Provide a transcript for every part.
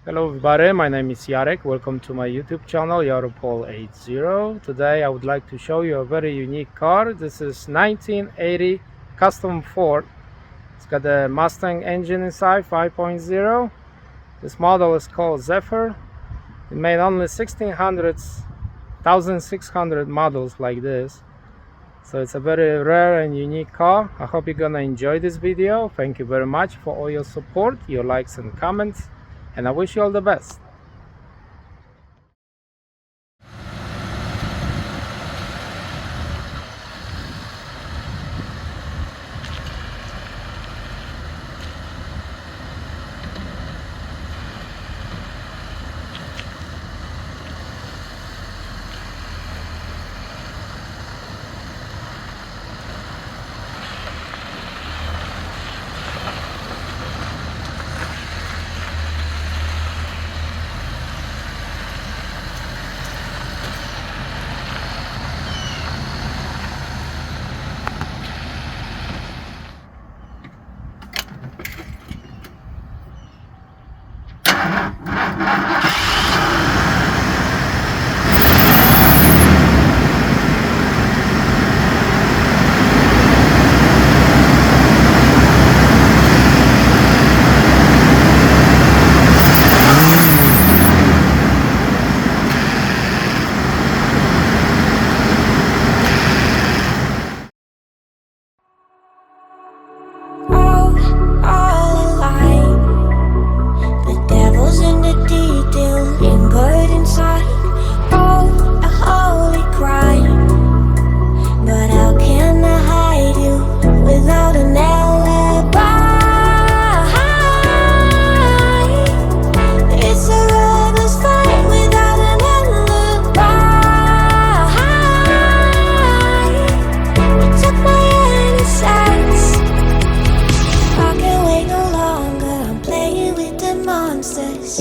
Hello everybody, my name is Jarek. Welcome to my YouTube channel, Yaropol80. Today I would like to show you a very unique car. This is 1980 custom Ford. It's got a Mustang engine inside, 5.0. This model is called Zephyr. It made only 1600 models like this. So it's a very rare and unique car. I hope you're gonna enjoy this video. Thank you very much for all your support, your likes and comments. And I wish you all the best.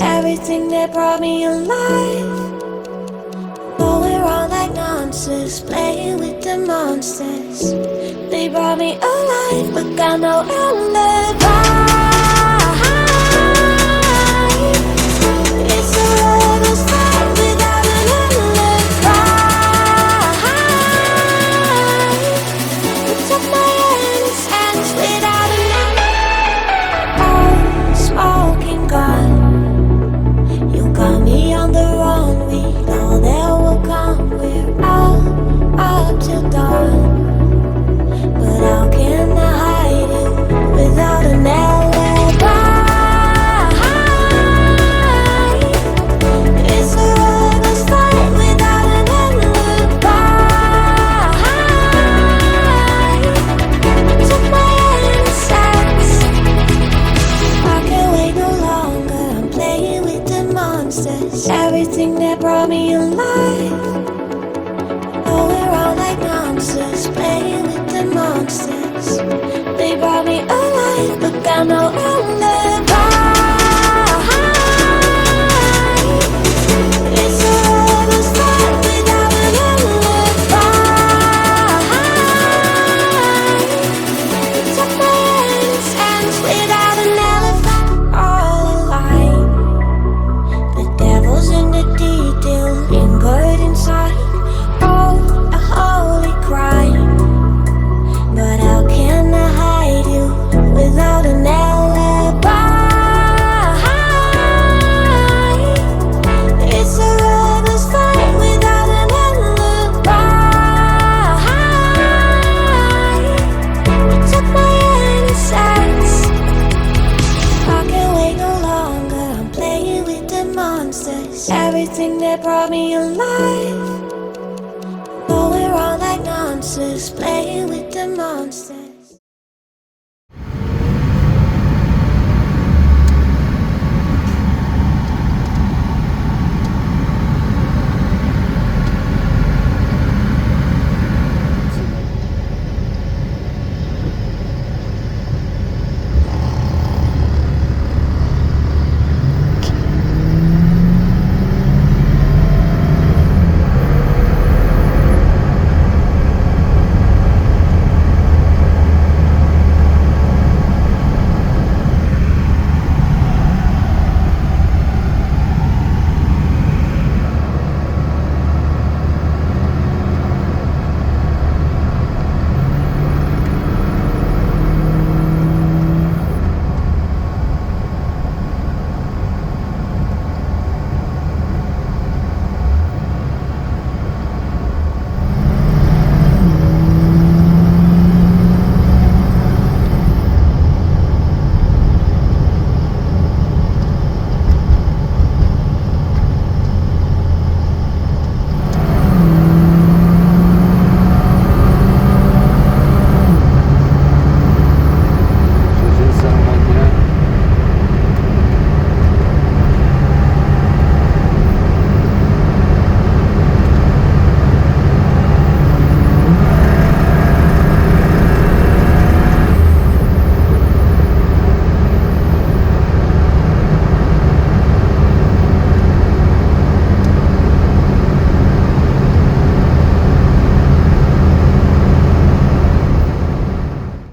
Everything that brought me alive, but we're all like monsters, playing with the monsters. They brought me alive, but got no alibi. It's a lover's fight without an alibi. We took my innocence without an alibi. All smoking gun. Got me on the run, we know that will come. We're out up till dawn, but how can I hide you without an alibi? It's a lover's fight without an alibi. Took my innocence. I can't wait no longer. I'm playing with the monsters. Everything that brought me alive. Oh, we're all like monsters, playing with the monsters. They brought me alive, but got no alibi. It's a lover's fight without an alibi. Took my innocence without an alibi. All alive. Devil's in the detail, lingered inside. Oh, a holy crime. But how can I hide you without an alibi? It's a lover's fight without an alibi. You took my innocence. I can't wait no longer. I'm playing with the monsters. Everything that brought me alive. Oh, we're all like monsters, playing with the monsters.